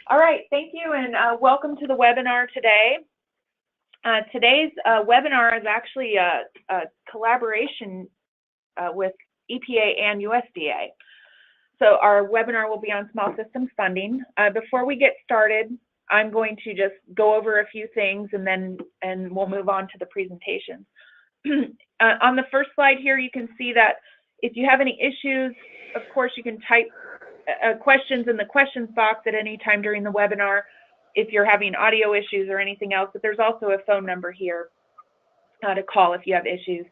All right, thank you, and welcome to the webinar today. Today's webinar is actually a collaboration with EPA and USDA. So our webinar will be on small systems funding. Before we get started, I'm going to just go over a few things and we'll move on to the presentation. On the first slide here, you can see that if you have any issues, of course, you can type questions in the questions box at any time during the webinar if you're having audio issues or anything else, but there's also a phone number here to call if you have issues.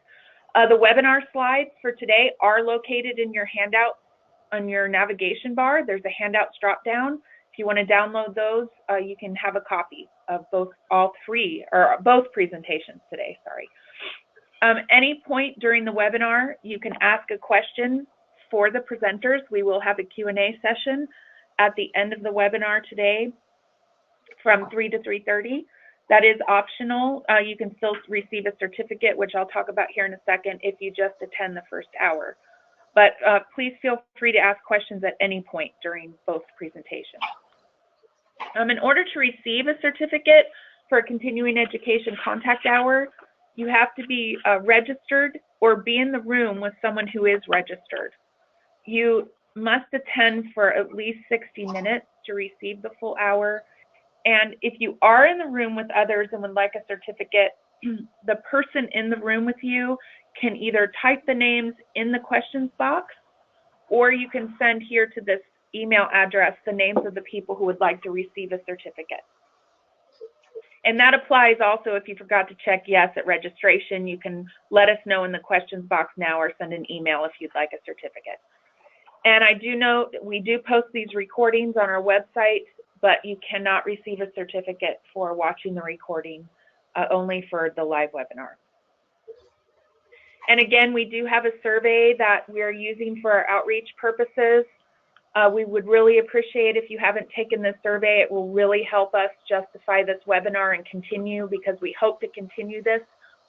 The webinar slides for today are located in your handout on your navigation bar. There's a handouts drop down. If you want to download those, you can have a copy of both presentations today, sorry. Any point during the webinar, you can ask a question for the presenters. We will have a Q&A session at the end of the webinar today from 3 to 3:30. That is optional. You can still receive a certificate, which I'll talk about here in a second, if you just attend the first hour. But please feel free to ask questions at any point during both presentations. In order to receive a certificate for a continuing education contact hour, you have to be registered or be in the room with someone who is registered. You must attend for at least 60 minutes to receive the full hour. And if you are in the room with others and would like a certificate, the person in the room with you can either type the names in the questions box, or you can send here to this email address the names of the people who would like to receive a certificate. And that applies also if you forgot to check yes at registration. You can let us know in the questions box now or send an email if you'd like a certificate. And I do note that we do post these recordings on our website, but you cannot receive a certificate for watching the recording, only for the live webinar. And again, we do have a survey that we're using for our outreach purposes. We would really appreciate if you haven't taken this survey. It will really help us justify this webinar and continue, because we hope to continue this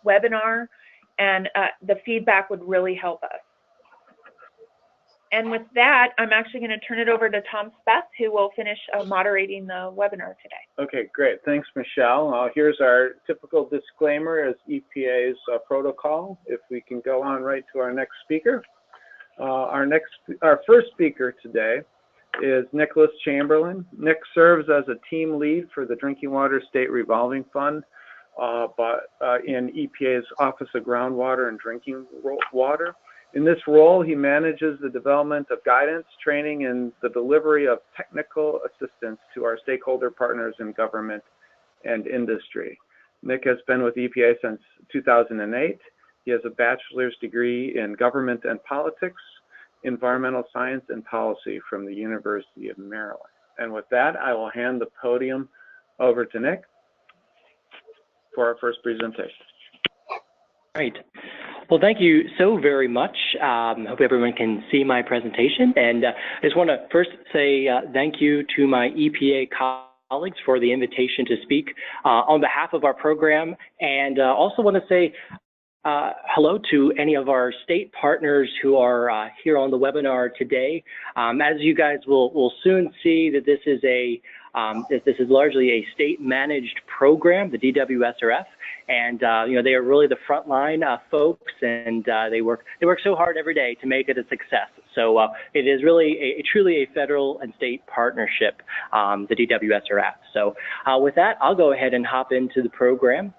webinar, and the feedback would really help us. And with that, I'm actually going to turn it over to Tom Speth, who will finish moderating the webinar today. Okay, great. Thanks, Michelle. Here's our typical disclaimer as EPA's protocol. If we can go on right to our next speaker. Our first speaker today is Nicholas Chamberlain. Nick serves as a team lead for the Drinking Water State Revolving Fund in EPA's Office of Groundwater and Drinking Water. In this role, he manages the development of guidance, training, and the delivery of technical assistance to our stakeholder partners in government and industry. Nick has been with EPA since 2008. He has a bachelor's degree in government and politics, environmental science, and policy from the University of Maryland. And with that, I will hand the podium over to Nick for our first presentation. Great. Well, thank you so very much. Hope everyone can see my presentation. And I just want to first say thank you to my EPA colleagues for the invitation to speak on behalf of our program. And also want to say hello to any of our state partners who are here on the webinar today. As you guys will soon see, that this is largely a state-managed program, the DWSRF, and they are really the frontline folks, and they work so hard every day to make it a success. So it is really truly a federal and state partnership, the DWSRF. So with that, I'll go ahead and hop into the program.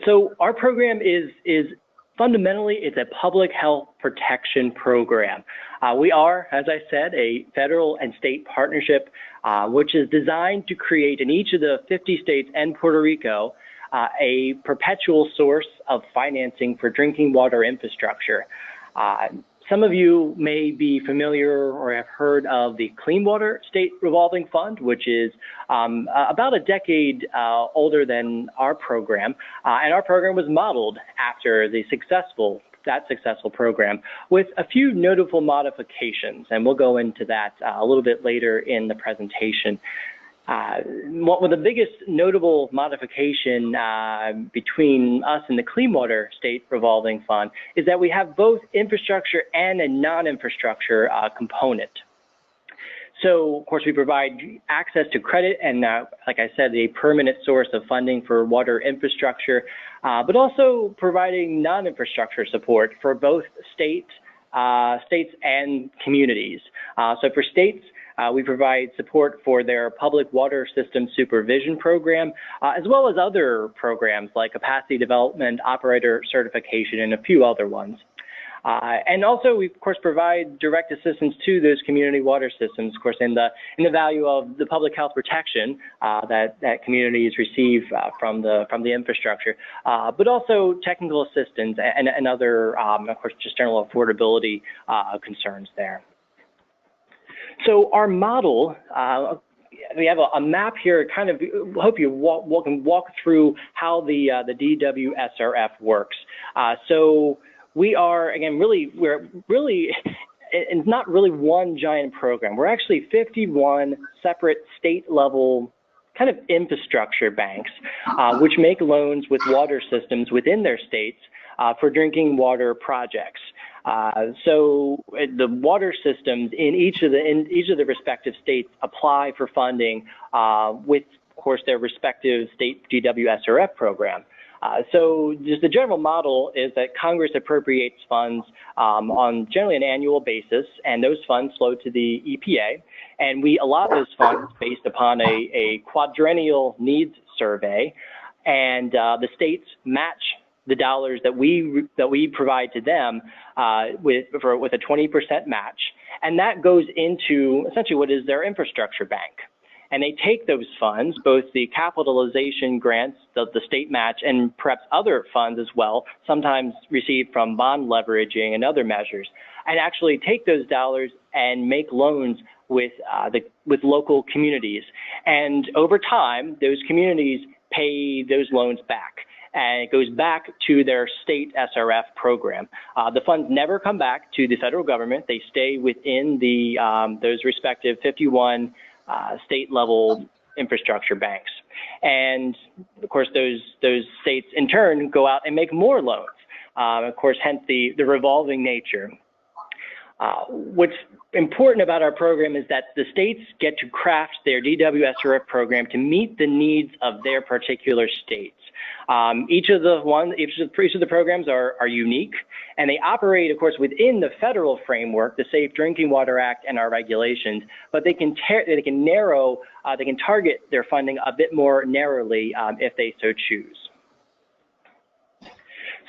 So our program is fundamentally, it's a public health protection program. We are, as I said, a federal and state partnership, which is designed to create in each of the 50 states and Puerto Rico a perpetual source of financing for drinking water infrastructure. Some of you may be familiar or have heard of the Clean Water State Revolving Fund, which is about a decade older than our program. And our program was modeled after that successful program with a few notable modifications. And we'll go into that a little bit later in the presentation. One of the biggest notable modification between us and the Clean Water State Revolving Fund is that we have both infrastructure and a non-infrastructure component. So, of course, we provide access to credit and, like I said, a permanent source of funding for water infrastructure, but also providing non-infrastructure support for both states and communities. So for states, we provide support for their public water system supervision program, as well as other programs like capacity development, operator certification, and a few other ones. And also, we of course provide direct assistance to those community water systems, of course, in the value of the public health protection that communities receive from the infrastructure, but also technical assistance and other, of course, just general affordability concerns there. So our model. We have a map here. Kind of hope you can walk through how the DWSRF works. So we are, again, we're really, it's not really one giant program. We're actually 51 separate state-level kind of infrastructure banks, which make loans with water systems within their states for drinking water projects. So the water systems in each of the respective states apply for funding with, of course, their respective state DWSRF program. So just the general model is that Congress appropriates funds on generally an annual basis, and those funds flow to the EPA, and we allot those funds based upon a quadrennial needs survey, and the states match the dollars that we provide to them with a 20% match, and that goes into essentially what is their infrastructure bank. And they take those funds, both the capitalization grants, the state match, and perhaps other funds as well, sometimes received from bond leveraging and other measures, and actually take those dollars and make loans with local communities. And over time, those communities pay those loans back, and it goes back to their state SRF program. The funds never come back to the federal government. They stay within those respective 51 state-level infrastructure banks. And of course, those states in turn go out and make more loans. Of course, hence the revolving nature. What's important about our program is that the states get to craft their DWSRF program to meet the needs of their particular states. Each of the programs are unique, and they operate, of course, within the federal framework, the Safe Drinking Water Act, and our regulations. But they can target their funding a bit more narrowly if they so choose.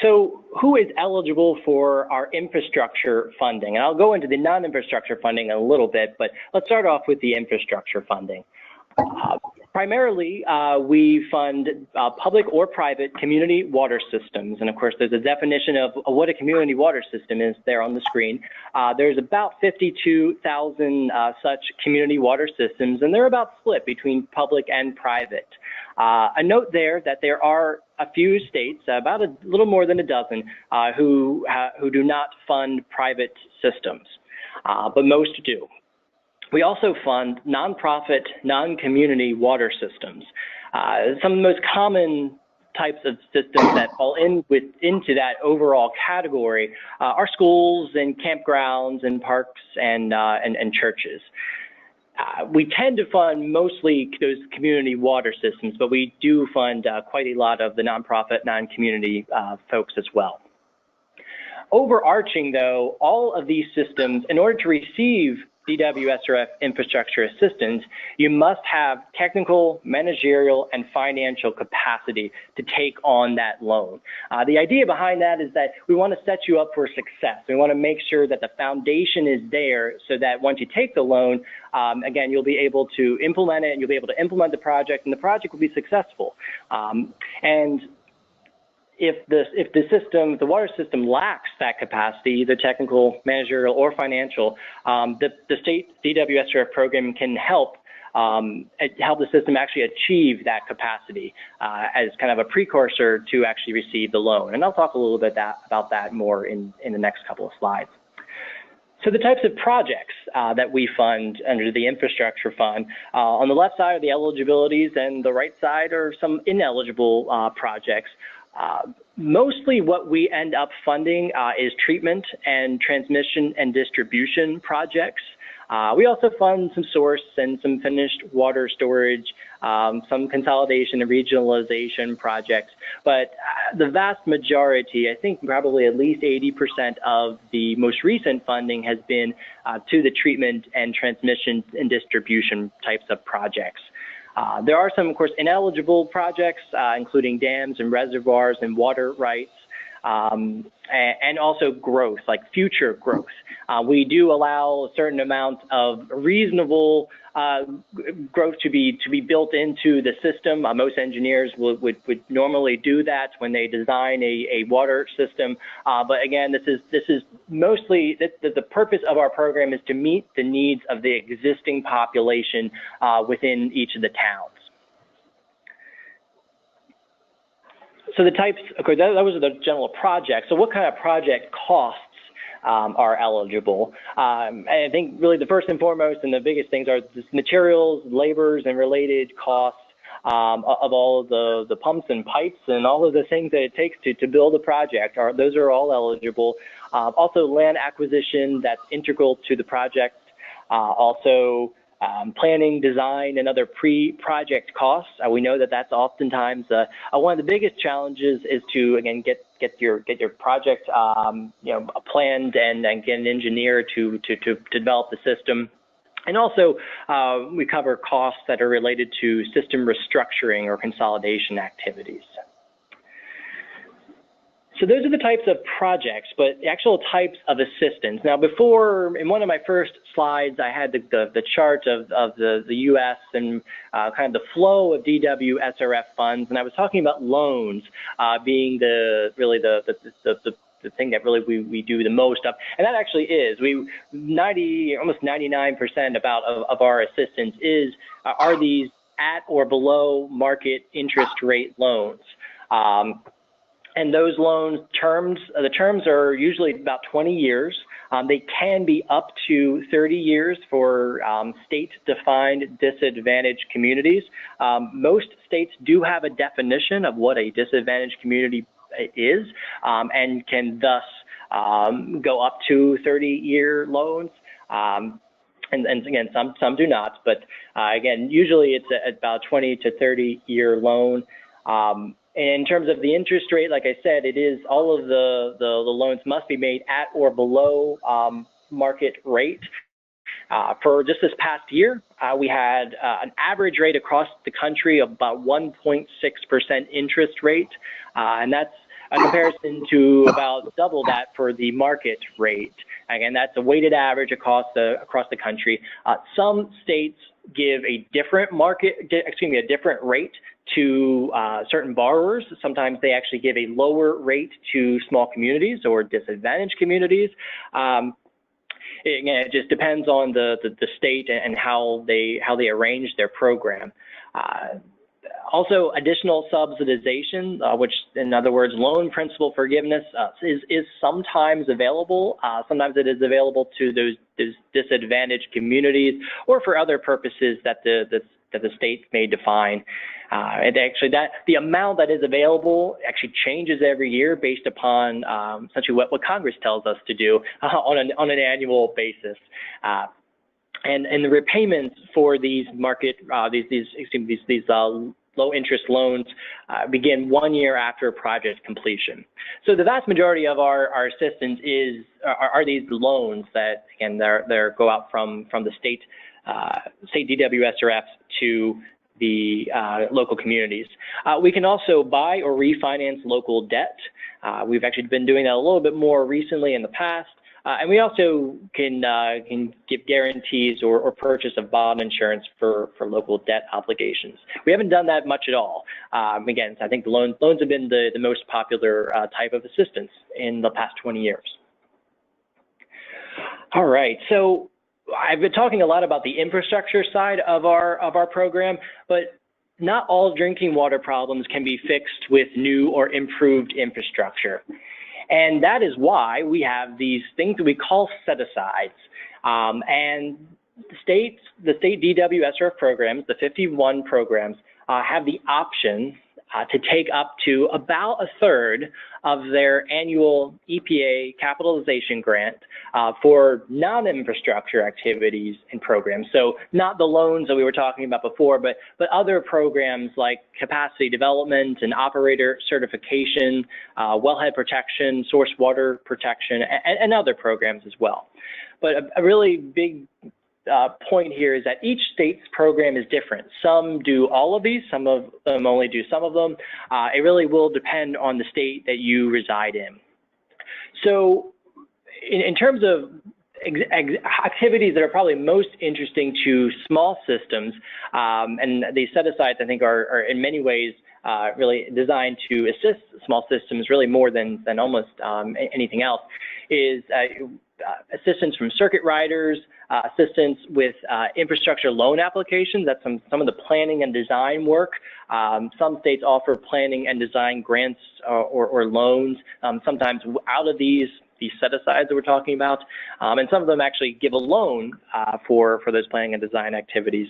So who is eligible for our infrastructure funding? And I'll go into the non-infrastructure funding in a little bit, but let's start off with the infrastructure funding. Primarily, we fund public or private community water systems. And of course, there's a definition of what a community water system is there on the screen. There's about 52,000 such community water systems, and they're about split between public and private. A note there that there are a few states, about a little more than a dozen, who do not fund private systems, but most do. We also fund nonprofit, non-community water systems. Some of the most common types of systems that fall into that overall category are schools and campgrounds and parks and churches. We tend to fund mostly those community water systems, but we do fund quite a lot of the nonprofit, non-community folks as well. Overarching, though, all of these systems, in order to receive DWSRF infrastructure assistance, you must have technical, managerial, and financial capacity to take on that loan. The idea behind that is that we want to set you up for success. We want to make sure that the foundation is there so that once you take the loan, again, you'll be able to implement it, and you'll be able to implement the project, and the project will be successful. And if the water system lacks that capacity, either technical, managerial, or financial, the state DWSRF program can help the system actually achieve that capacity as kind of a precursor to actually receive the loan. And I'll talk a little bit about that more in the next couple of slides. So the types of projects that we fund under the infrastructure fund, on the left side are the eligibilities, and the right side are some ineligible projects. Mostly what we end up funding is treatment and transmission and distribution projects. We also fund some source and some finished water storage, some consolidation and regionalization projects. But the vast majority, I think probably at least 80% of the most recent funding has been to the treatment and transmission and distribution types of projects. There are some, of course, ineligible projects, including dams and reservoirs and water rights, and also growth, like future growth. We do allow a certain amount of reasonable growth to be built into the system. Most engineers would normally do that when they design a water system. But again, this is mostly the purpose of our program is to meet the needs of the existing population within each of the towns. So the types, okay, that was the general project. So what kind of project costs are eligible? And I think really the first and foremost and the biggest things are just materials, labors, and related costs of all of the pumps and pipes and all of the things that it takes to build a project. Those are all eligible. Also land acquisition, that's integral to the project. Also planning, design, and other pre-project costs. We know that that's oftentimes one of the biggest challenges is to, again, get your project planned and get an engineer to develop the system. And also, we cover costs that are related to system restructuring or consolidation activities. So those are the types of projects, but the actual types of assistance. Now, before, in one of my first slides, I had the chart of the U.S. and kind of the flow of DW SRF funds, and I was talking about loans being really the thing that really we do the most of, and that actually is. Almost 99% of our assistance are these at or below market interest rate loans. And those loans the terms are usually about 20 years. They can be up to 30 years for state-defined disadvantaged communities. Most states do have a definition of what a disadvantaged community is, and can thus go up to 30-year loans. And again, some do not, but again, usually it's about 20 to 30-year loan. In terms of the interest rate, like I said, it is all of the loans must be made at or below market rate. For just this past year, we had an average rate across the country of about 1.6% interest rate, and that's a comparison to about double that for the market rate. Again, that's a weighted average across the country. Some states give a different rate to certain borrowers. Sometimes they actually give a lower rate to small communities or disadvantaged communities. Again, it just depends on the state and how they arrange their program. Also, additional subsidization, which in other words, loan principal forgiveness, is sometimes available. Sometimes it is available to those disadvantaged communities or for other purposes that the state may define. And actually, the amount that is available actually changes every year based upon essentially what Congress tells us to do on an annual basis. And the repayments for these low interest loans begin 1 year after project completion. So the vast majority of our assistance are these loans that, again, they go out from the state DW SRFs to the local communities. We can also buy or refinance local debt. We've actually been doing that a little bit more recently in the past. And we also can give guarantees or purchase of bond insurance for local debt obligations. We haven't done that much at all. Again, I think loans have been the most popular type of assistance in the past 20 years. All right, so I've been talking a lot about the infrastructure side of our program, but not all drinking water problems can be fixed with new or improved infrastructure. And that is why we have these things that we call set-asides. And the state DW SRF programs, the 51 programs, have the option to take up to about a third of their annual EPA capitalization grant for non-infrastructure activities and programs. So not the loans that we were talking about before, but other programs like capacity development and operator certification, wellhead protection, source water protection, and other programs as well. But a really big point here is that each state's program is different. Some do all of these, some of them only do some of them. It really will depend on the state that you reside in. So in terms of activities that are probably most interesting to small systems, and these set-asides I think are in many ways really designed to assist small systems really more than almost anything else, is assistance from circuit riders, assistance with infrastructure loan applications. That's some of the planning and design work. Some states offer planning and design grants or loans, sometimes out of these set-asides that we're talking about. And some of them actually give a loan for those planning and design activities.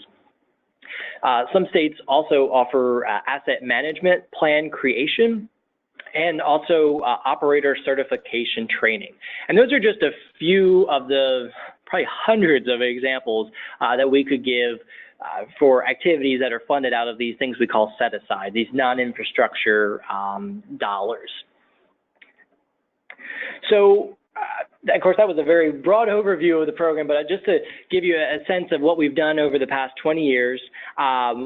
Some states also offer asset management plan creation, and also operator certification training. And those are just a few of the probably hundreds of examples that we could give for activities that are funded out of these things we call set-aside, these non-infrastructure dollars. So, of course, that was a very broad overview of the program, but just to give you a sense of what we've done over the past 20 years,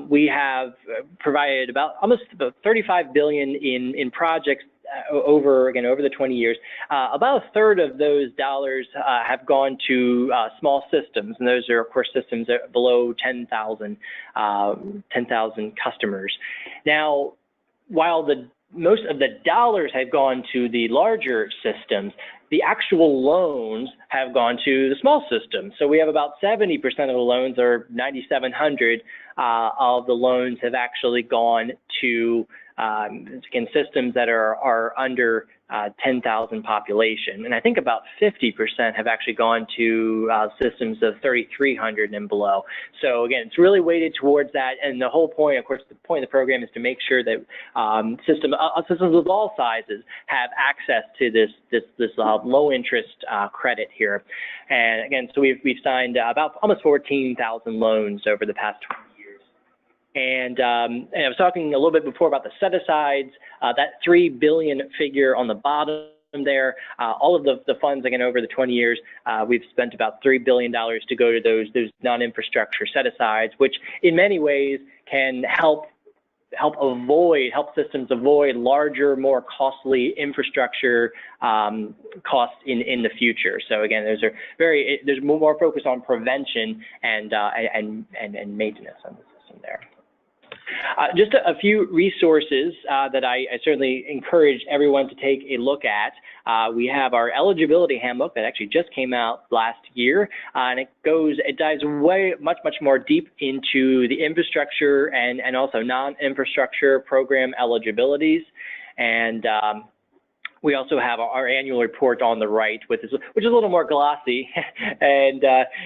we have provided almost about $35 billion in projects over the 20 years. About a third of those dollars have gone to small systems, and those are, of course, systems below 10,000 customers. Now, while most of the dollars have gone to the larger systems, the actual loans have gone to the small systems. So we have about 70% of the loans, or 9,700 of the loans, have actually gone to systems that are under 10,000 population. And I think about 50% have actually gone to systems of 3,300 and below. So again, it's really weighted towards that. And the whole point, of course, the point of the program is to make sure that systems of all sizes have access to this low interest credit here. And again, so we've signed about almost 14,000 loans over the past 20 years. And I was talking a little bit before about the set-asides, that $3 billion figure on the bottom there. All of the funds, again, over the 20 years, we've spent about $3 billion to go to those non-infrastructure set-asides, which in many ways can help systems avoid larger, more costly infrastructure costs in the future. So again, there's more focus on prevention and maintenance on the system there. Just a few resources that I certainly encourage everyone to take a look at. We have our eligibility handbook that actually just came out last year, and it dives much more deep into the infrastructure and also non-infrastructure program eligibilities. And we also have our annual report on the right, which is a little more glossy and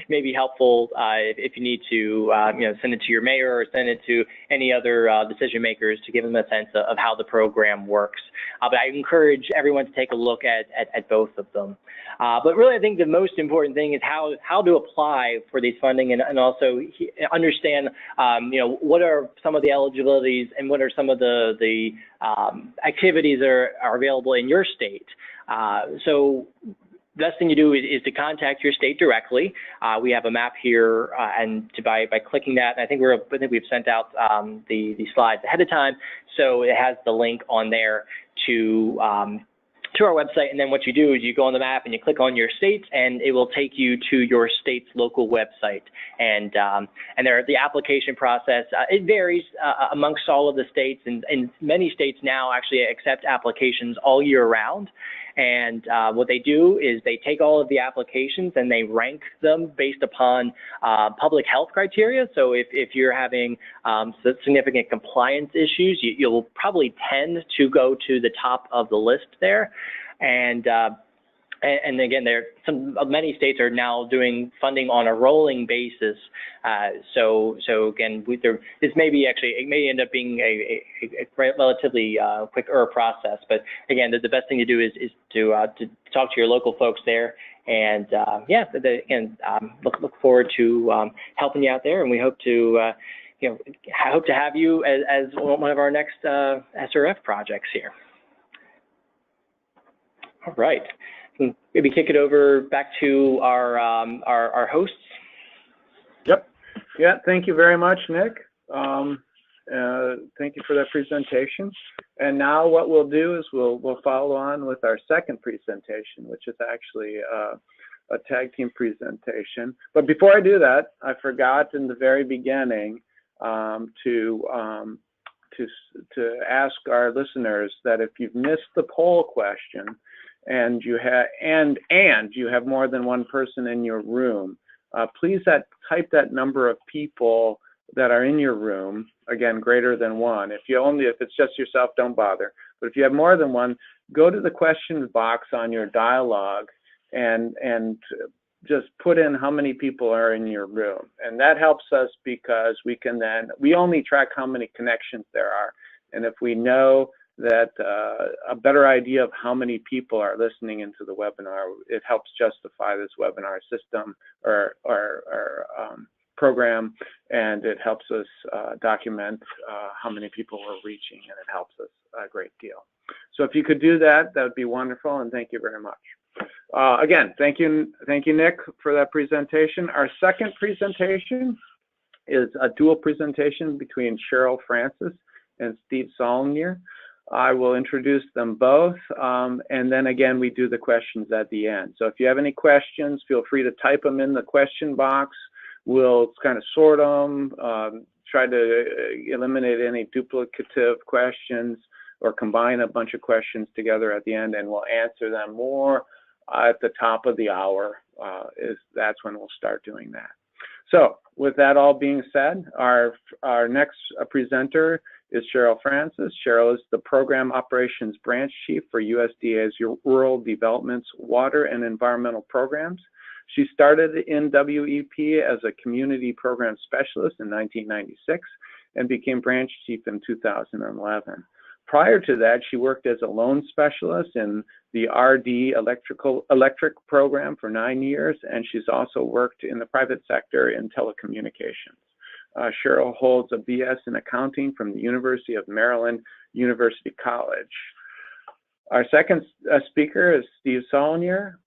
may be helpful if you need to send it to your mayor or send it to any other decision makers to give them a sense of how the program works. But I encourage everyone to take a look at both of them. But really, I think the most important thing is how to apply for these funding and also understand what are some of the eligibilities and what are some of the activities that are available in your state. So the best thing you do is to contact your state directly. We have a map here, and by clicking that, and I think we've sent out the slides ahead of time, so it has the link on there to our website. And then what you do is you go on the map and you click on your state, and it will take you to your state's local website. And the application process, it varies amongst all of the states, and many states now actually accept applications all year round. And what they do is they take all of the applications and they rank them based upon public health criteria. So if you're having significant compliance issues, you'll probably tend to go to the top of the list there. And and again, many states are now doing funding on a rolling basis. So again, this may be actually, it may end up being a relatively quicker process. But again, the best thing to do is to talk to your local folks there. And look forward to helping you out there, and we hope to hope to have you as one of our next SRF projects here. All right, maybe kick it over back to our hosts. Yep. Yeah. Thank you very much, Nick. Thank you for that presentation. And now what we'll do is we'll follow on with our second presentation, which is actually a tag team presentation. But before I do that, I forgot in the very beginning to ask our listeners that if you've missed the poll question and you have more than one person in your room, please type that number of people that are in your room, again, greater than one. If it's just yourself, don't bother. But if you have more than one, go to the questions box on your dialogue and just put in how many people are in your room. And that helps us because we only track how many connections there are. And if we know that a better idea of how many people are listening into the webinar, it helps justify this webinar system or program, and it helps us document how many people we're reaching, and it helps us a great deal. So if you could do that, that would be wonderful, and thank you very much. Again, thank you, Nick, for that presentation. Our second presentation is a dual presentation between Cheryl Francis and Steve Saulnier. I will introduce them both, and then again, we do the questions at the end. So if you have any questions, feel free to type them in the question box. We'll kind of sort them, try to eliminate any duplicative questions or combine a bunch of questions together at the end, and we'll answer them more at the top of the hour. That's when we'll start doing that. So with that all being said, our next presenter is Cheryl Francis. Cheryl is the Program Operations Branch Chief for USDA's Rural Development's Water and Environmental Programs. She started in WEP as a Community Program Specialist in 1996 and became Branch Chief in 2011. Prior to that, she worked as a loan specialist in the RD electric program for 9 years, and she's also worked in the private sector in telecommunications. Cheryl holds a BS in accounting from the University of Maryland University College. Our second speaker is Steve Saulnier.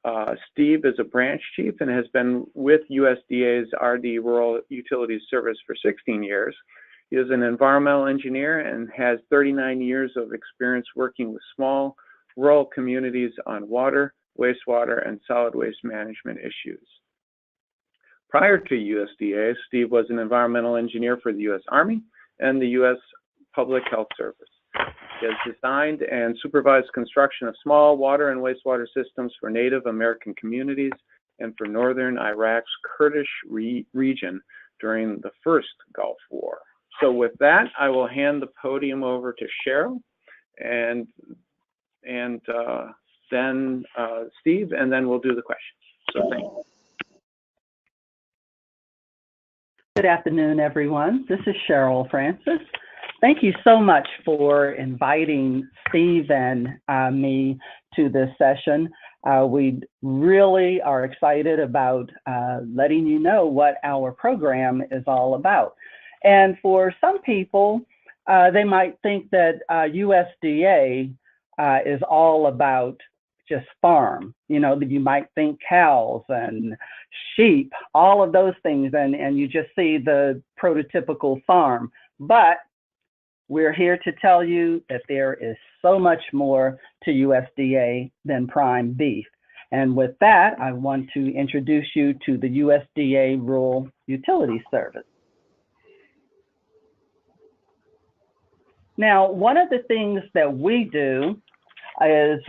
Steve is a branch chief and has been with USDA's RD Rural Utilities Service for 16 years. He is an environmental engineer and has 39 years of experience working with small rural communities on water, wastewater, and solid waste management issues. Prior to USDA, Steve was an environmental engineer for the U.S. Army and the U.S. Public Health Service. He has designed and supervised construction of small water and wastewater systems for Native American communities and for northern Iraq's Kurdish region during the first Gulf War. So with that, I will hand the podium over to Cheryl and then Steve, and then we'll do the questions. So thank you. Good afternoon, everyone. This is Cheryl Francis. Thank you so much for inviting Steve and me to this session. We really are excited about letting you know what our program is all about. And for some people, they might think that USDA is all about just farm. You know, you might think cows and sheep, all of those things, and you just see the prototypical farm. But we're here to tell you that there is so much more to USDA than prime beef. And with that, I want to introduce you to the USDA Rural Utilities Service. Now, one of the things that we do is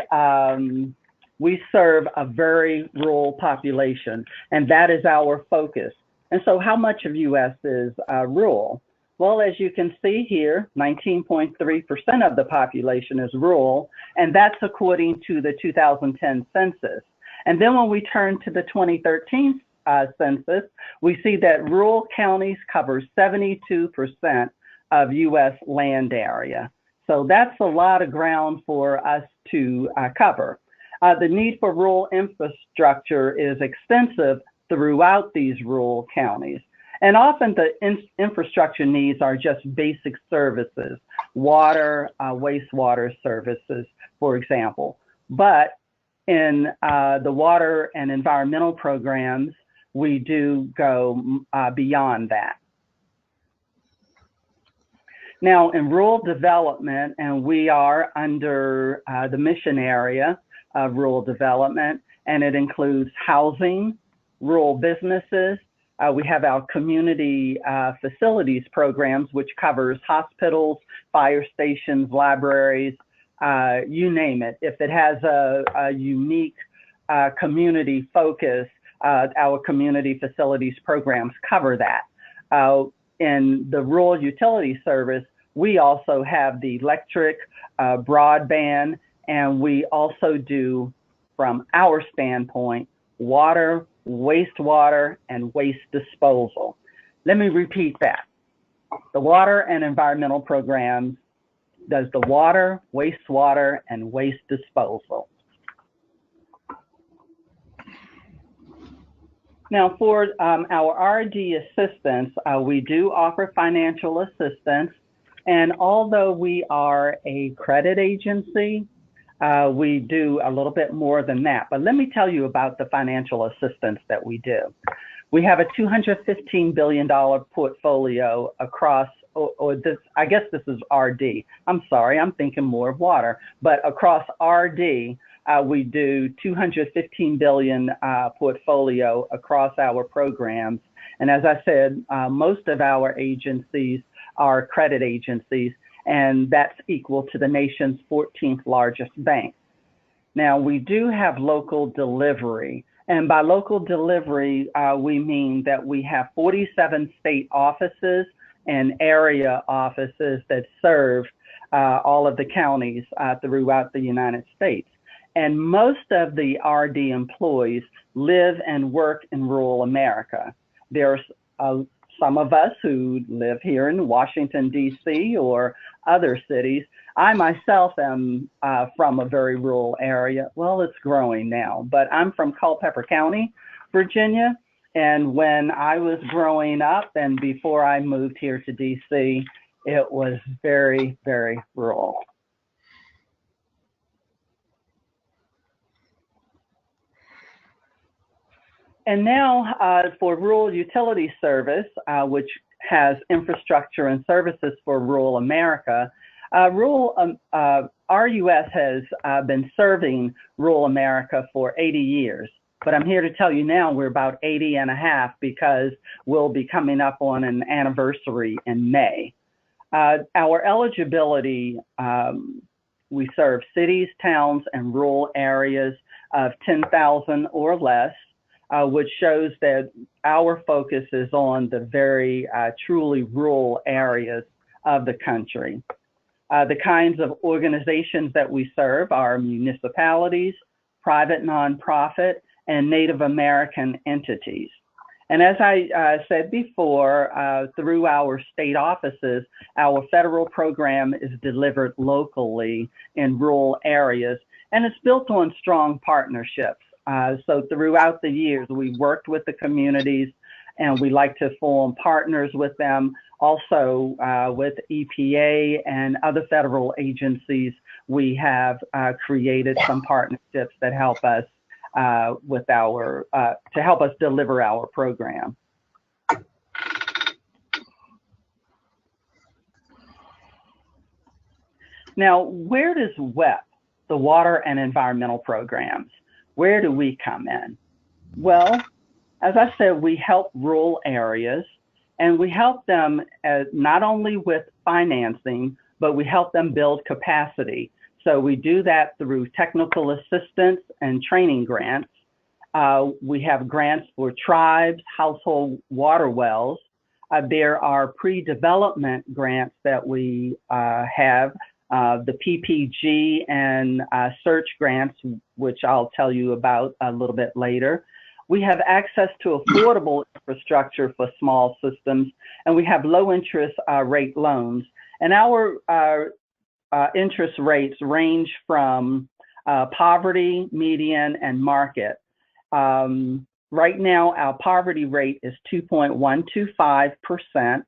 we serve a very rural population, and that is our focus. And so how much of US is rural? Well, as you can see here, 19.3% of the population is rural, and that's according to the 2010 census. And then when we turn to the 2013 census, we see that rural counties cover 72% of U.S. land area. So that's a lot of ground for us to cover. The need for rural infrastructure is extensive throughout these rural counties. And often the infrastructure needs are just basic services, water, wastewater services, for example. But in the water and environmental programs, we do go beyond that. Now, in rural development, and we are under the mission area of rural development, and it includes housing, rural businesses. We have our community facilities programs, which covers hospitals, fire stations, libraries, you name it. If it has a unique community focus, our community facilities programs cover that. In the rural utility service, we also have the electric, broadband, and we also do, from our standpoint, water, wastewater, and waste disposal. Let me repeat that. The water and environmental programs does the water, wastewater, and waste disposal. Now, for our RD assistance, we do offer financial assistance. And although we are a credit agency, we do a little bit more than that. But let me tell you about the financial assistance that we do. We have a $215 billion portfolio across, or this, I guess this is RD. I'm sorry, I'm thinking more of water. But across RD, we do $215 billion portfolio across our programs. And as I said, most of our agencies are credit agencies, and that's equal to the nation's 14th largest bank. Now, we do have local delivery. And by local delivery, we mean that we have 47 state offices and area offices that serve all of the counties throughout the United States. And most of the RD employees live and work in rural America. There's some of us who live here in Washington, D.C. or other cities. I myself am from a very rural area. Well, it's growing now, but I'm from Culpeper County, Virginia. And when I was growing up and before I moved here to D.C., it was very, very rural. And now for rural utility service, which has infrastructure and services for rural America, RUS has been serving rural America for 80 years. But I'm here to tell you now we're about 80 and a half because we'll be coming up on an anniversary in May. Our eligibility, we serve cities, towns, and rural areas of 10,000 or less. Which shows that our focus is on the very truly rural areas of the country. The kinds of organizations that we serve are municipalities, private nonprofit, and Native American entities. And as I said before, through our state offices, our federal program is delivered locally in rural areas, and it's built on strong partnerships. So throughout the years, we worked with the communities and we like to form partners with them. Also with EPA and other federal agencies, we have created some partnerships that help us with our, to help us deliver our program. Now, where does WEP, the Water and Environmental Programs, where do we come in? Well, as I said, we help rural areas and we help them not only with financing, but we help them build capacity. So we do that through technical assistance and training grants. We have grants for tribes, household water wells. There are pre-development grants that we have the PPG and search grants, which I'll tell you about a little bit later. We have access to affordable infrastructure for small systems, and we have low interest rate loans. And our interest rates range from poverty, median, and market. Right now, our poverty rate is 2.125%.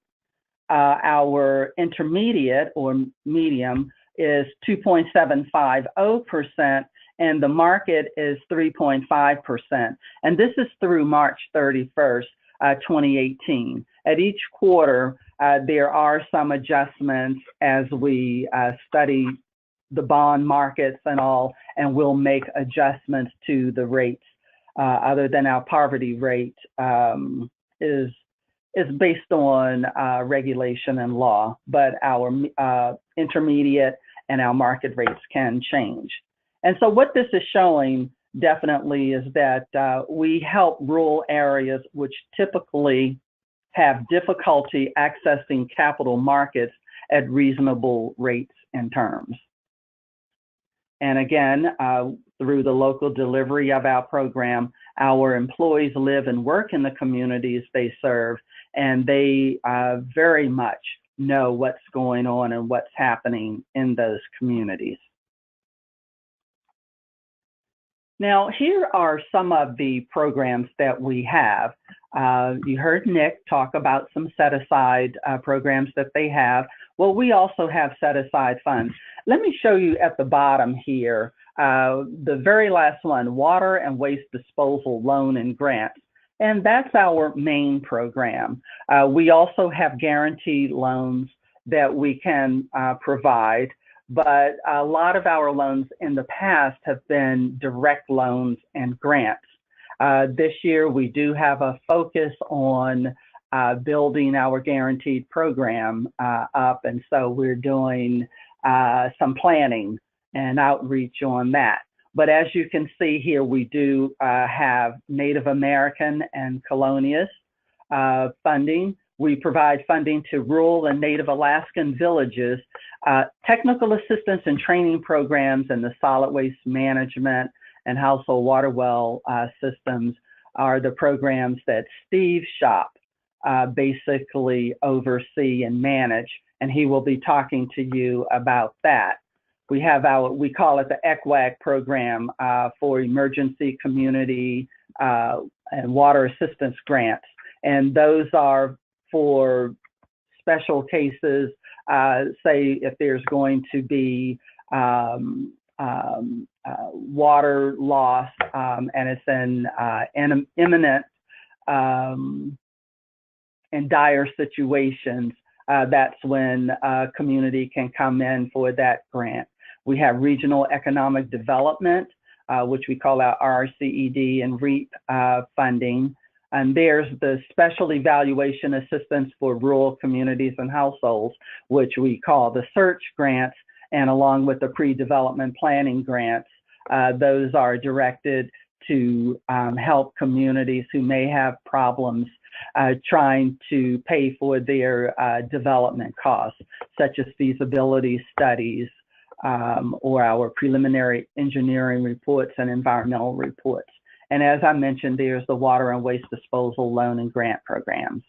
Our intermediate or medium is 2.750%, and the market is 3.5%. And this is through March 31st, 2018. At each quarter, there are some adjustments as we study the bond markets and all, and we'll make adjustments to the rates. Other than our poverty rate is based on regulation and law, but our intermediate and our market rates can change. And so what this is showing definitely is that we help rural areas which typically have difficulty accessing capital markets at reasonable rates and terms. And again, through the local delivery of our program, our employees live and work in the communities they serve, and they very much know what's going on and what's happening in those communities. Now, here are some of the programs that we have. You heard Nick talk about some set-aside programs that they have. Well, we also have set-aside funds. Let me show you at the bottom here, the very last one, Water and Waste Disposal Loan and Grants. And that's our main program. We also have guaranteed loans that we can provide, but a lot of our loans in the past have been direct loans and grants. This year, we do have a focus on building our guaranteed program up, and so we're doing some planning and outreach on that. But as you can see here, we do have Native American and colonial funding. We provide funding to rural and Native Alaskan villages, technical assistance and training programs in the solid waste management and household water well systems are the programs that Steve's shop basically oversee and manage, and he will be talking to you about that. We have we call it the ECWAG program for emergency community and water assistance grants. And those are for special cases, say if there's going to be water loss and it's in imminent and dire situations, that's when a community can come in for that grant. We have regional economic development, which we call our RCED and REAP funding. And there's the special evaluation assistance for rural communities and households, which we call the search grants, and along with the pre-development planning grants, those are directed to help communities who may have problems trying to pay for their development costs, such as feasibility studies or our preliminary engineering reports and environmental reports. And as I mentioned, there's the Water and Waste Disposal Loan and Grant programs.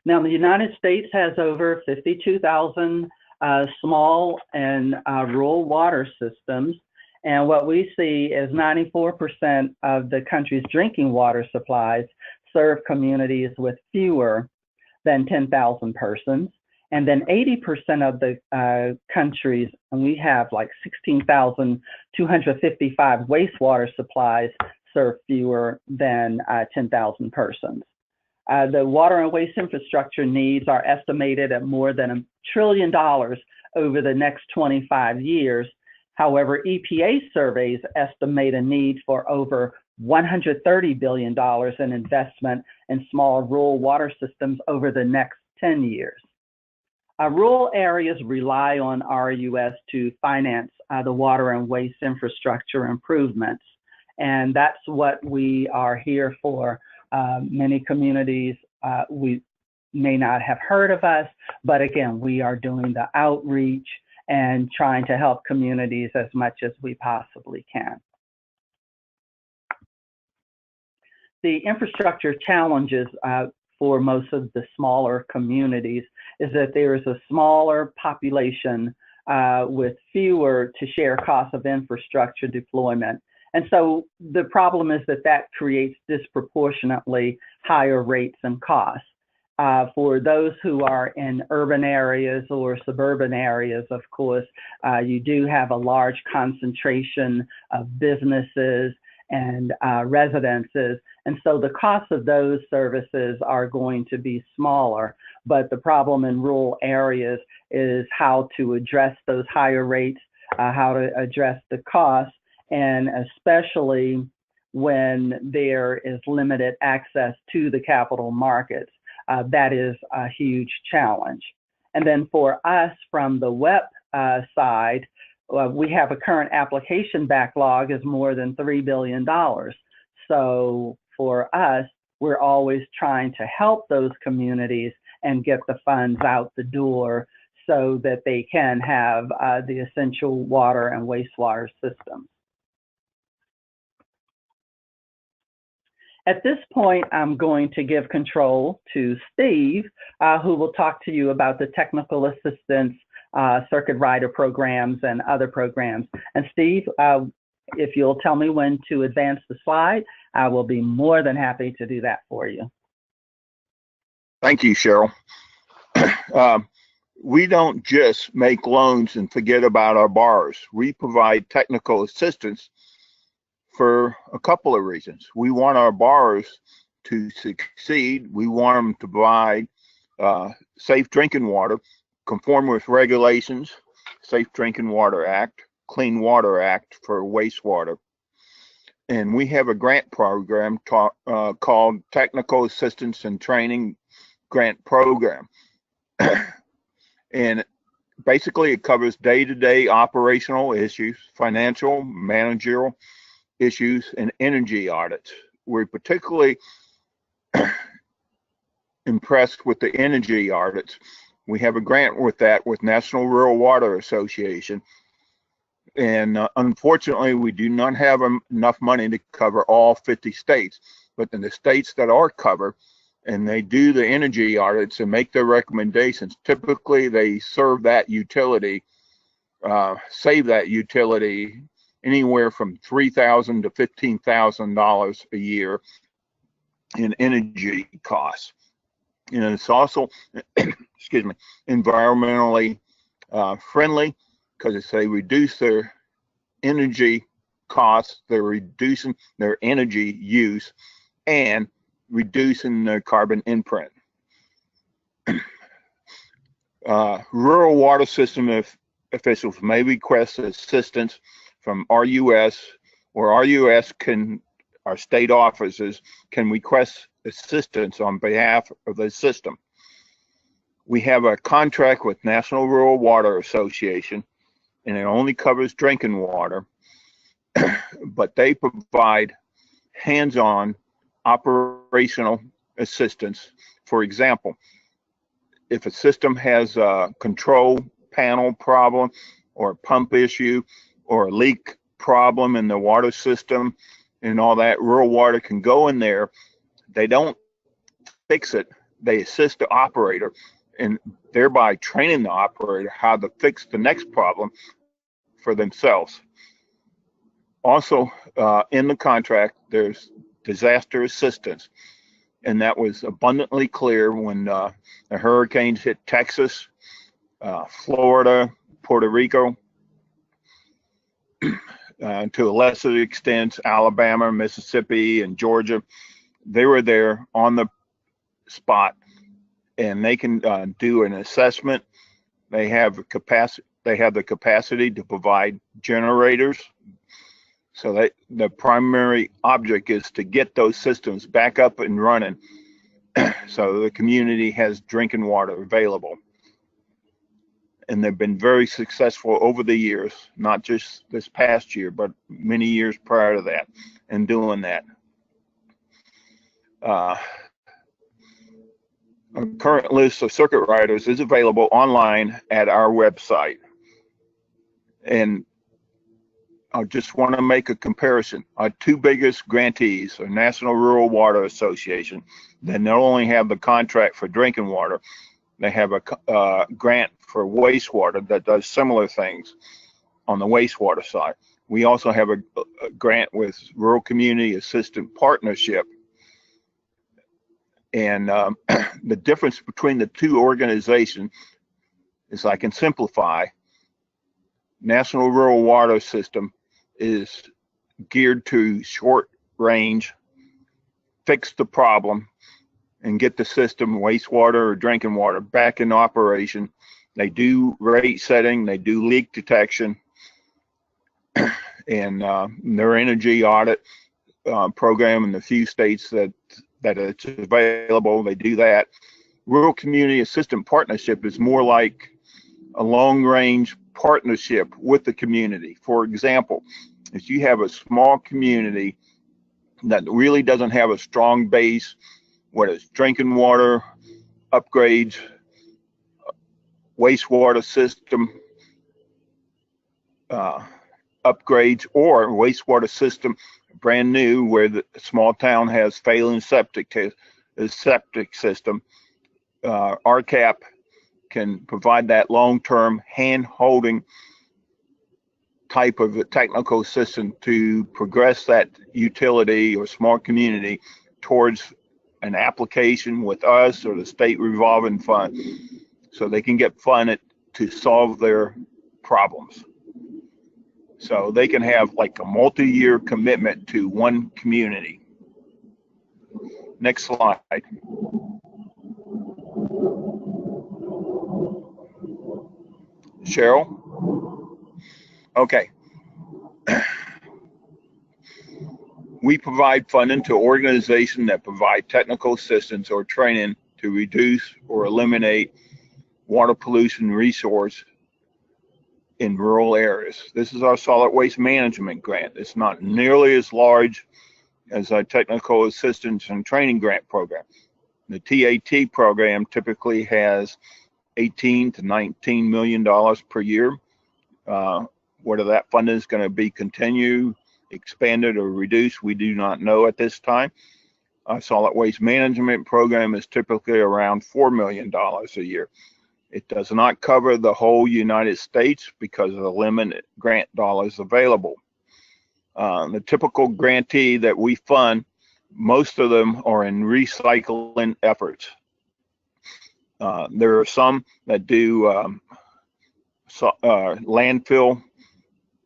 Now, the United States has over 52,000 small and rural water systems. And what we see is 94% of the country's drinking water supplies serve communities with fewer than 10,000 persons. And then 80% of the countries, and we have like 16,255 wastewater supplies, serve fewer than 10,000 persons. The water and waste infrastructure needs are estimated at more than $1 trillion over the next 25 years. However, EPA surveys estimate a need for over $130 billion in investment in small rural water systems over the next 10 years. Rural areas rely on RUS to finance the water and waste infrastructure improvements, and that's what we are here for. Many communities, we may not have heard of us, but again, we are doing the outreach and trying to help communities as much as we possibly can. The infrastructure challenges for most of the smaller communities is that there is a smaller population with fewer to share costs of infrastructure deployment. And so the problem is that that creates disproportionately higher rates and costs. For those who are in urban areas or suburban areas, of course, you do have a large concentration of businesses and residences. And so the costs of those services are going to be smaller. But the problem in rural areas is how to address those higher rates, how to address the costs, and especially when there is limited access to the capital markets. That is a huge challenge. And then for us from the web side, we have a current application backlog is more than $3 billion. So for us, we're always trying to help those communities and get the funds out the door so that they can have the essential water and wastewater systems. At this point, I'm going to give control to Steve, who will talk to you about the technical assistance, circuit rider programs, and other programs. And Steve, if you'll tell me when to advance the slide, I will be more than happy to do that for you. Thank you, Cheryl. We don't just make loans and forget about our borrowers. We provide technical assistance for a couple of reasons. We want our borrowers to succeed. We want them to provide safe drinking water, conform with regulations, Safe Drinking Water Act, Clean Water Act for wastewater. And we have a grant program called Technical Assistance and Training Grant Program. And basically it covers day-to-day operational issues, financial, managerial issues, and energy audits. We're particularly impressed with the energy audits. We have a grant with that with National Rural Water Association. And unfortunately, we do not have enough money to cover all 50 states. But in the states that are covered, and they do the energy audits and make their recommendations, typically they serve that utility, save that utility anywhere from $3,000 to $15,000 a year in energy costs. And it's also, excuse me, environmentally friendly because they reduce their energy costs, they're reducing their energy use, and reducing their carbon imprint. Rural water system officials may request assistance from RUS, or RUS our state offices can request assistance on behalf of the system. We have a contract with National Rural Water Association, and it only covers drinking water, but they provide hands-on operational assistance. For example, if a system has a control panel problem or a pump issue or a leak problem in the water system and all that, rural water can go in there. They don't fix it, they assist the operator and thereby training the operator how to fix the next problem for themselves. Also, in the contract, there's disaster assistance, and that was abundantly clear when the hurricanes hit Texas, Florida, Puerto Rico, to a lesser extent, Alabama, Mississippi, and Georgia. They were there on the spot, and they can do an assessment. They have the capacity to provide generators. So that the primary object is to get those systems back up and running so the community has drinking water available. And they've been very successful over the years, not just this past year, but many years prior to that, in doing that. A current list of circuit riders is available online at our website. And I just want to make a comparison. Our two biggest grantees are National Rural Water Association. They not only have the contract for drinking water, they have a grant for wastewater that does similar things on the wastewater side. We also have a grant with Rural Community Assistance Partnership. And the difference between the two organizations is, I can simplify. National Rural Water System is geared to short range, fix the problem, and get the system, wastewater or drinking water, back in operation. They do rate setting, they do leak detection, and their energy audit program in the few states that it's available, they do that. Rural Community Assistance Partnership is more like a long-range partnership with the community. For example, if you have a small community that really doesn't have a strong base, whether it's drinking water, upgrades, wastewater system upgrades, or wastewater system brand new where the small town has failing septic system, RCAP can provide that long-term hand-holding type of a technical assistance to progress that utility or small community towards an application with us or the state revolving fund, so they can get funded to solve their problems. So they can have like a multi-year commitment to one community. Next slide. Cheryl? Okay. We provide funding to organizations that provide technical assistance or training to reduce or eliminate water pollution resource in rural areas. This is our solid waste management grant. It's not nearly as large as our technical assistance and training grant program. The TAT program typically has $18 to $19 million per year. Whether that funding is going to be continued, expanded, or reduced, we do not know at this time. Our solid waste management program is typically around $4 million a year. It does not cover the whole United States because of the limited grant dollars available. The typical grantee that we fund, most of them are in recycling efforts. There are some that do landfill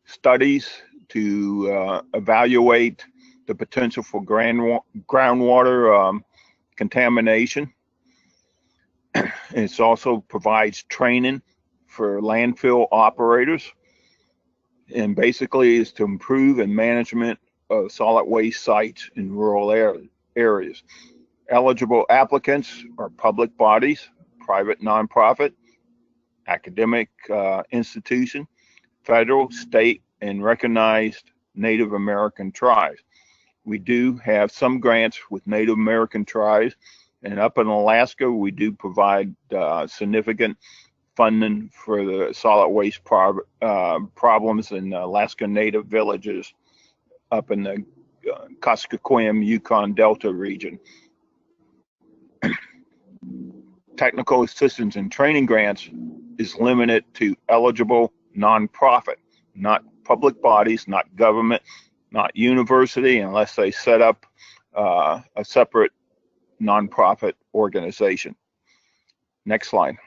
studies to evaluate the potential for groundwater contamination. It also provides training for landfill operators, and basically is to improve and management of solid waste sites in rural areas. Eligible applicants are public bodies, private nonprofit, academic institution, federal, state, and recognized Native American tribes. We do have some grants with Native American tribes, and up in Alaska, we do provide significant funding for the solid waste problems in Alaska Native villages up in the Kuskokwim, Yukon Delta region. Technical assistance and training grants is limited to eligible nonprofit, not public bodies, not government, not university, unless they set up a separate nonprofit organization. Next slide.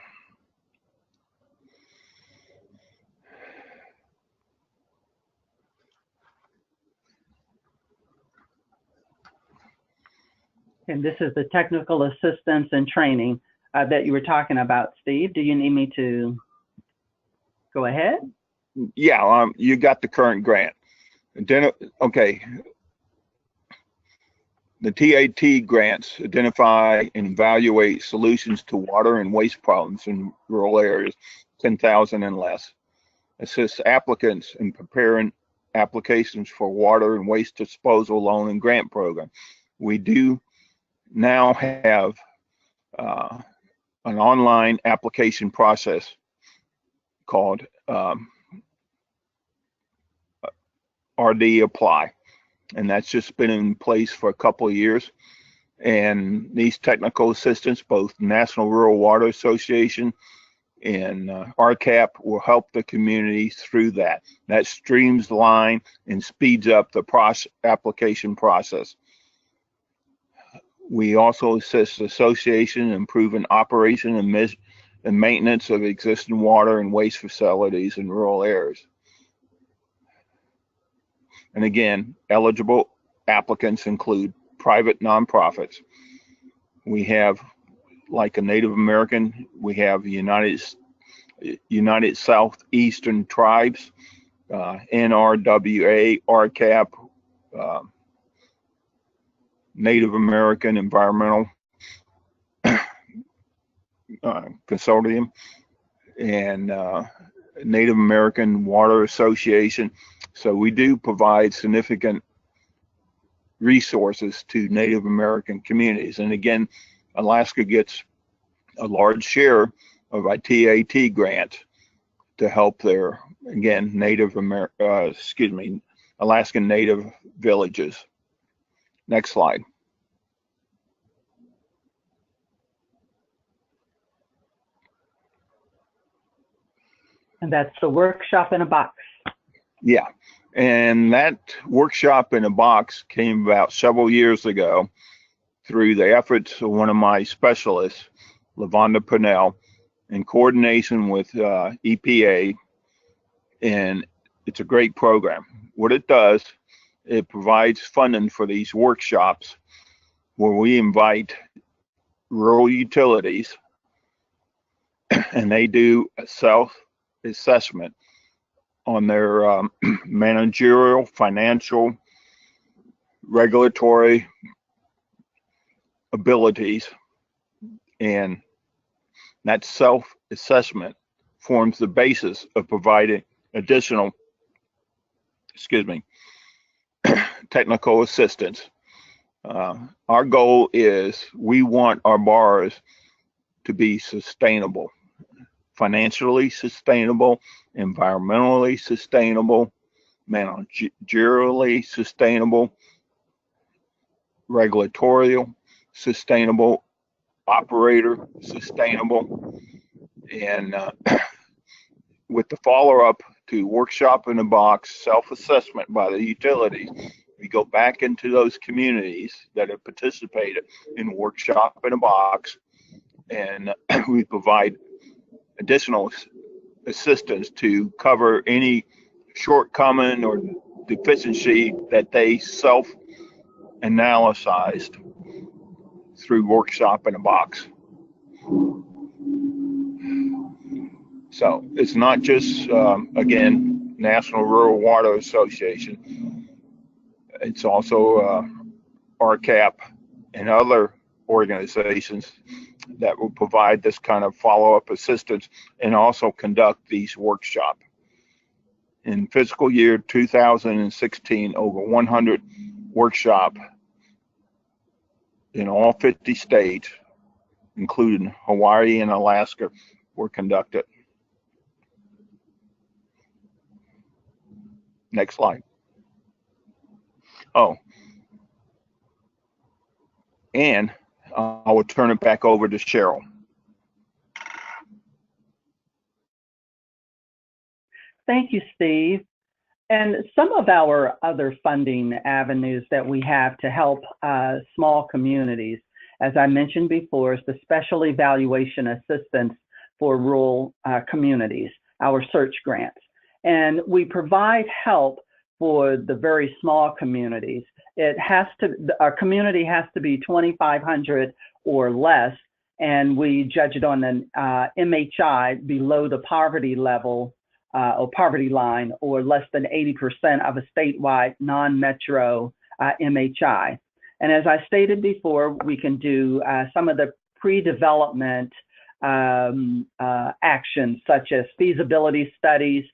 And this is the technical assistance and training that you were talking about, Steve. Do you need me to go ahead? Yeah, you got the current grant. Okay. The TAT grants identify and evaluate solutions to water and waste problems in rural areas, 10,000 and less. Assists applicants in preparing applications for water and waste disposal loan and grant program. We do now have an online application process called RD Apply, and that's just been in place for a couple of years. And these technical assistants, both National Rural Water Association and RCAP, will help the community through that. That streamlines and speeds up the application process. We also assist the association in improving operation and maintenance of existing water and waste facilities in rural areas. And again, eligible applicants include private nonprofits. We have, like a Native American, we have United Southeastern Tribes, NRWA, RCAP, Native American Environmental Consortium, and Native American Water Association. So we do provide significant resources to Native American communities. And again, Alaska gets a large share of our TAT grant to help their, again, Alaskan Native villages. Next slide. And that's the workshop in a box. Yeah, and that workshop in a box came about several years ago through the efforts of one of my specialists, LaVonda Purnell, in coordination with EPA, and it's a great program. What it does, it provides funding for these workshops where we invite rural utilities and they do a self-assessment on their managerial, financial, regulatory abilities, and that self-assessment forms the basis of providing additional, technical assistance. Our goal is we want our borrowers to be sustainable, financially sustainable, environmentally sustainable, managerially sustainable, regulatorial sustainable, operator sustainable, and with the follow-up to workshop in a box, self-assessment by the utilities, we go back into those communities that have participated in workshop in a box, and we provide additional assistance to cover any shortcoming or deficiency that they self-analyzed through workshop in a box. So it's not just, again, National Rural Water Association. It's also RCAP and other organizations that will provide this kind of follow-up assistance and also conduct these workshops. In fiscal year 2016, over 100 workshops in all 50 states, including Hawaii and Alaska, were conducted. Next slide. Oh, and I will turn it back over to Cheryl. Thank you, Steve. And some of our other funding avenues that we have to help small communities, as I mentioned before, is the Special Evaluation Assistance for Rural Communities, our search grants. And we provide help for the very small communities. Our community has to be 2,500 or less, and we judge it on an MHI below the poverty level or poverty line, or less than 80% of a statewide non-metro MHI. And as I stated before, we can do some of the pre-development actions such as feasibility studies,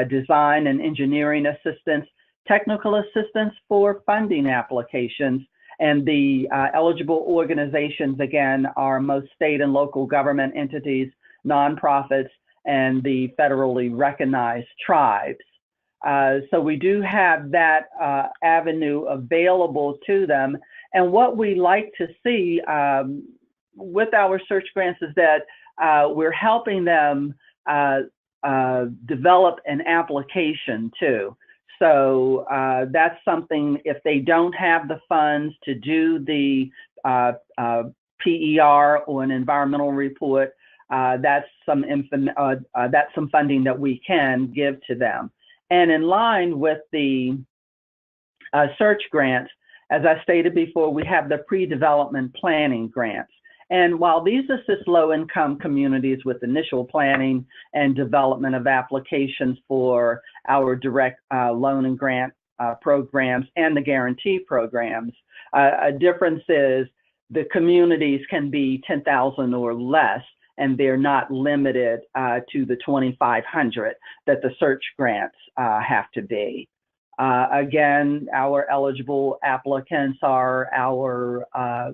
design and engineering assistance, technical assistance for funding applications, And the eligible organizations, again, are most state and local government entities, nonprofits, and the federally recognized tribes. So we do have that avenue available to them. And what we like to see with our search grants is that we're helping them develop an application too. So that's something, if they don't have the funds to do the PER or an environmental report, that's some funding that we can give to them. And in line with the search grants, as I stated before, we have the pre-development planning grants. And while these assist low-income communities with initial planning and development of applications for our direct loan and grant programs and the guarantee programs, a difference is the communities can be 10,000 or less, and they're not limited to the 2,500 that the search grants have to be. Again, our eligible applicants are our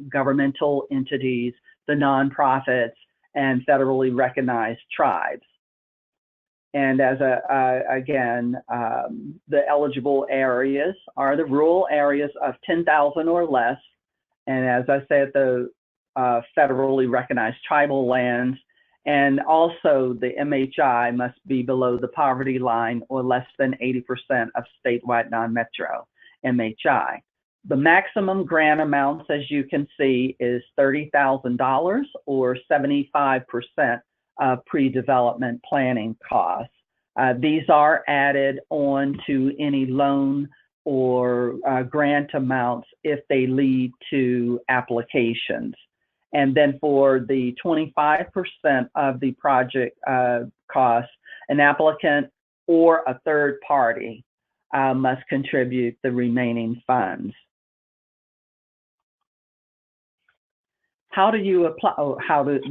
governmental entities, the nonprofits, and federally recognized tribes. And as again, the eligible areas are the rural areas of 10,000 or less. And as I said, the federally recognized tribal lands, and also the MHI must be below the poverty line or less than 80% of statewide non-metro MHI. The maximum grant amounts, as you can see, is $30,000 or 75% of pre-development planning costs. These are added on to any loan or grant amounts if they lead to applications. And then for the 25% of the project costs, an applicant or a third party must contribute the remaining funds. How do you apply?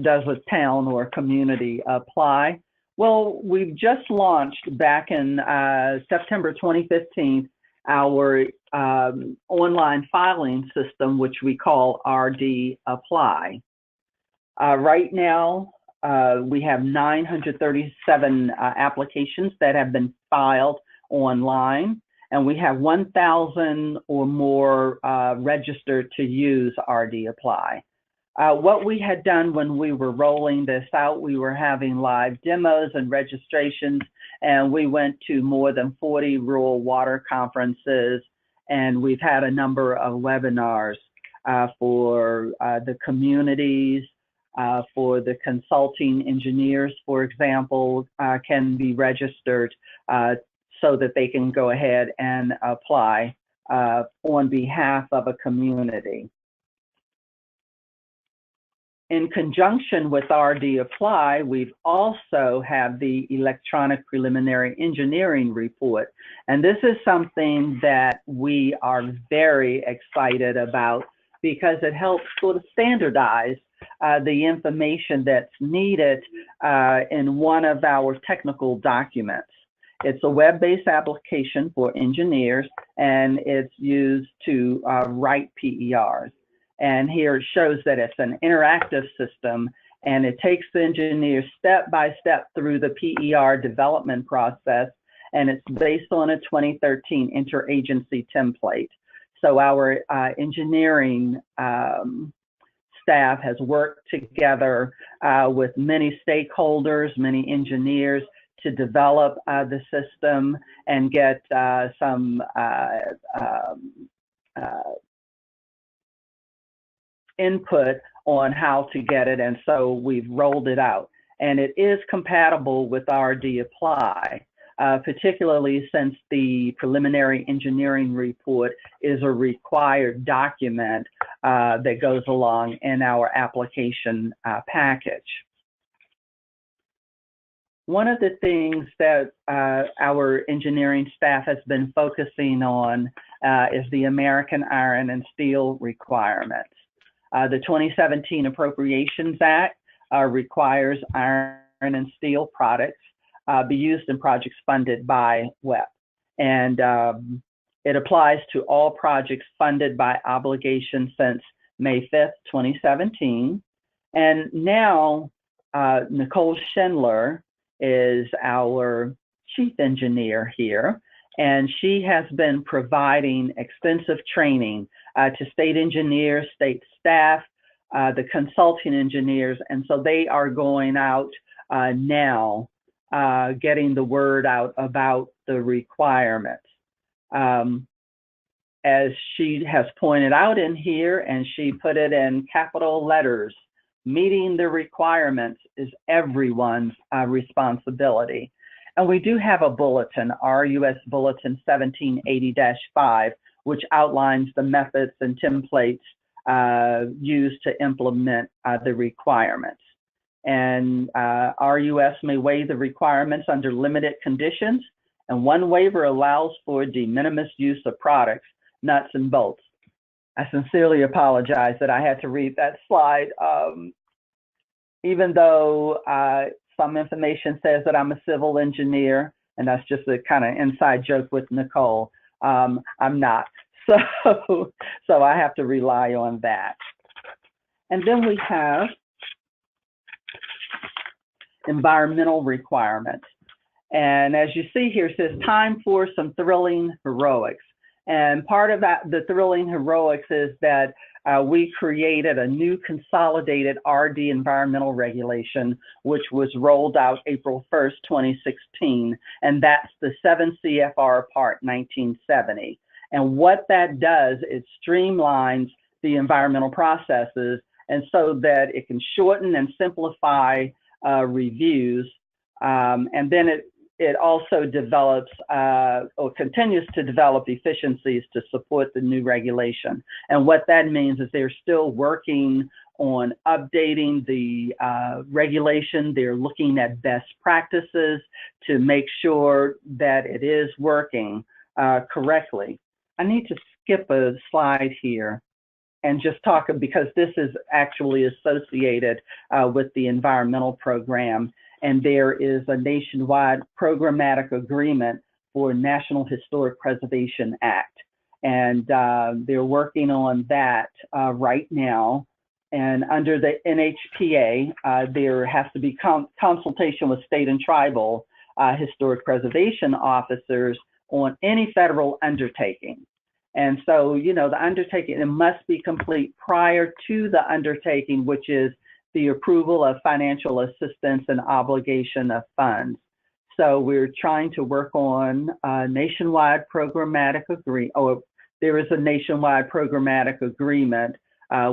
Does a town or community apply? Well, we've just launched back in September 2015 our online filing system, which we call RD Apply. Right now, we have 937 applications that have been filed online, and we have 1,000 or more registered to use RD Apply. What we had done when we were rolling this out, we were having live demos and registrations, and we went to more than 40 rural water conferences, and we've had a number of webinars for the communities, for the consulting engineers, for example, can be registered so that they can go ahead and apply on behalf of a community. In conjunction with RD Apply, we've also have the electronic preliminary engineering report. And this is something that we are very excited about because it helps sort of standardize the information that's needed in one of our technical documents. It's a web-based application for engineers, and it's used to write PERs. And here it shows that it's an interactive system, and it takes the engineers step by step through the PER development process, and it's based on a 2013 interagency template. So our engineering staff has worked together with many stakeholders, many engineers to develop the system and get some input on how to get it, and so we've rolled it out. And it is compatible with RD Apply, particularly since the preliminary engineering report is a required document that goes along in our application package. One of the things that our engineering staff has been focusing on is the American Iron and Steel requirements. The 2017 Appropriations Act requires iron and steel products be used in projects funded by WEP. And It applies to all projects funded by obligation since May 5th, 2017. And now Nicole Schindler is our chief engineer here, and she has been providing extensive training to state engineers, state staff, the consulting engineers, and so they are going out now, getting the word out about the requirements. As she has pointed out in here, and she put it in capital letters, meeting the requirements is everyone's responsibility. And we do have a bulletin, RUS Bulletin 1780-5, which outlines the methods and templates used to implement the requirements. And RUS may waive the requirements under limited conditions, and one waiver allows for de minimis use of products, nuts and bolts. I sincerely apologize that I had to read that slide. Even though some information says that I'm a civil engineer, and that's just a kind of inside joke with Nicole, I'm not. So I have to rely on that. And then we have environmental requirements. And as you see here, it says time for some thrilling heroics. And part of that, the thrilling heroics, is that we created a new consolidated RD environmental regulation, which was rolled out April 1st, 2016. And that's the 7 CFR Part 1970. And what that does is streamlines the environmental processes, and so that it can shorten and simplify reviews. And then it also develops or continues to develop efficiencies to support the new regulation. And what that means is they're still working on updating the regulation. They're looking at best practices to make sure that it is working correctly. I need to skip a slide here and just talk, because this is actually associated with the environmental program. And there is a nationwide programmatic agreement for National Historic Preservation Act. And they're working on that right now. And under the NHPA, there has to be consultation with state and tribal historic preservation officers on any federal undertaking. And so, you know, the undertaking, it must be complete prior to the undertaking, which is the approval of financial assistance and obligation of funds. So we're trying to work on a nationwide programmatic agreement, or there is a nationwide programmatic agreement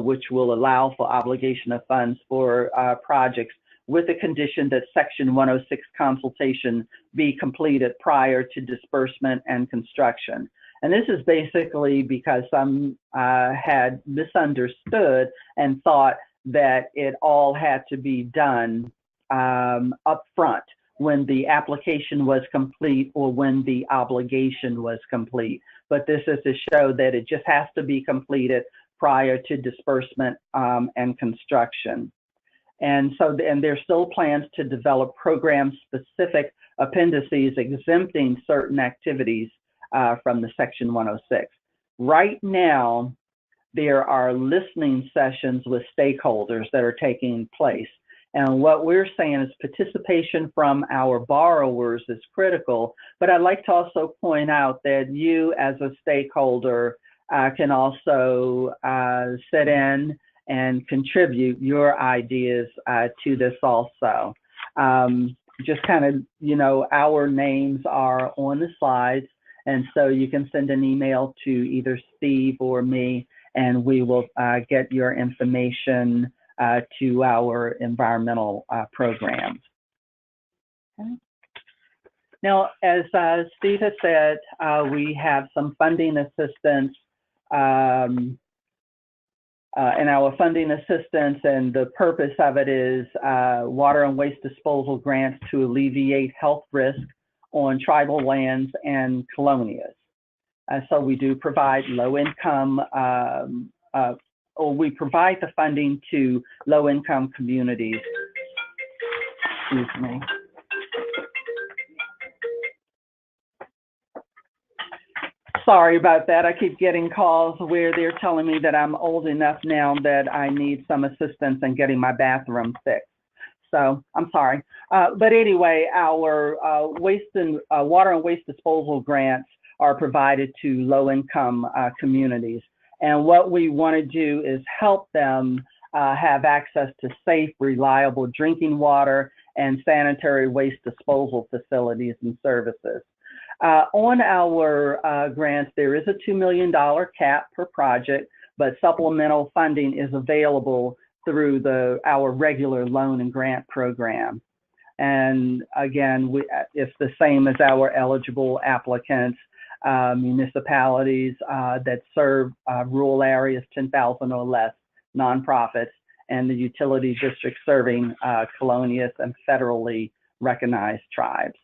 which will allow for obligation of funds for projects, with the condition that Section 106 consultation be completed prior to disbursement and construction. And this is basically because some had misunderstood and thought that it all had to be done up front when the application was complete or when the obligation was complete. But this is to show that it just has to be completed prior to disbursement and construction. And so, and there's still plans to develop program-specific appendices exempting certain activities from the Section 106. Right now, there are listening sessions with stakeholders that are taking place. And what we're saying is participation from our borrowers is critical, but I'd like to also point out that you as a stakeholder can also sit in and contribute your ideas to this also. Just kind of, you know, our names are on the slides, and so you can send an email to either Steve or me, and we will get your information to our environmental programs. Okay. Now, as Steve has said, we have some funding assistance, and our funding assistance, and the purpose of it is water and waste disposal grants to alleviate health risk on tribal lands and colonias. So we do provide low-income, or we provide the funding to low-income communities. Excuse me. Sorry about that. I keep getting calls where they're telling me that I'm old enough now that I need some assistance in getting my bathroom fixed. So I'm sorry. But anyway, our water and waste disposal grants are provided to low-income communities. And what we want to do is help them have access to safe, reliable drinking water and sanitary waste disposal facilities and services. On our grants, there is a $2 million cap per project, but supplemental funding is available through our regular loan and grant program. And again, it's the same as our eligible applicants, municipalities that serve rural areas, 10,000 or less, nonprofits, and the utility district serving colonious and federally recognized tribes.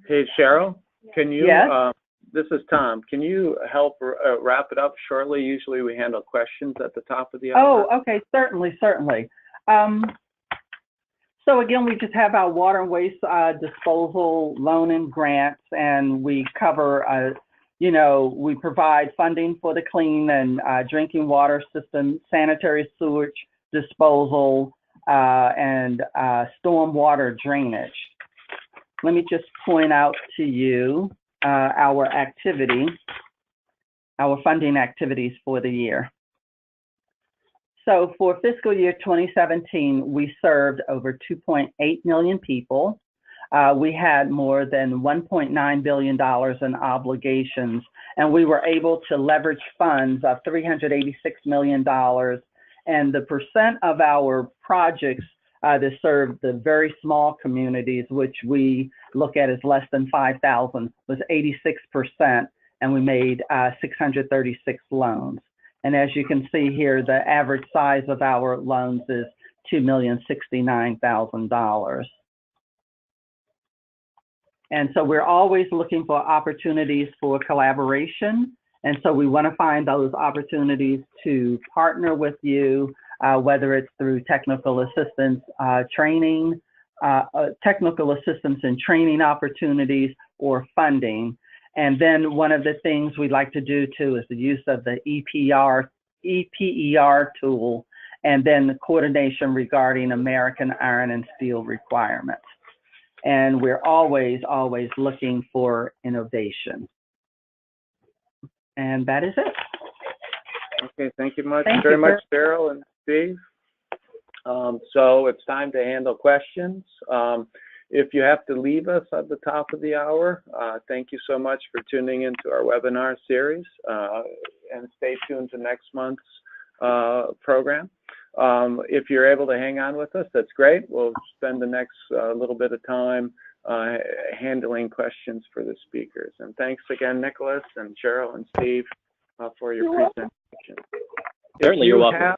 Hey, Cheryl, can you, yes? This is Tom. Can you help wrap it up shortly? Usually we handle questions at the top of the hour. Oh, okay, certainly. So again, we just have our water and waste disposal loan and grants, and we cover, we provide funding for the clean and drinking water system, sanitary sewage disposal, and stormwater drainage. Let me just point out to you our funding activities for the year. So for fiscal year 2017, we served over 2.8 million people. We had more than $1.9 billion in obligations, and we were able to leverage funds of $386 million. And the percent of our projects that serve the very small communities, which we look at as less than 5,000, was 86%, and we made 636 loans. And as you can see here, the average size of our loans is $2,069,000. And so we're always looking for opportunities for collaboration. And so we want to find those opportunities to partner with you, whether it's through technical assistance training, technical assistance and training opportunities, or funding. And then one of the things we'd like to do too is the use of the EPER tool, and then the coordination regarding American iron and steel requirements. And we're always looking for innovation. And that is it. Okay, thank you very much, Cheryl and Steve. So it's time to handle questions. If you have to leave us at the top of the hour, thank you so much for tuning into our webinar series, and stay tuned to next month's program. If you're able to hang on with us, that's great. We'll spend the next little bit of time handling questions for the speakers. And thanks again, Nicholas and Cheryl and Steve, for your presentation. Certainly, you're welcome.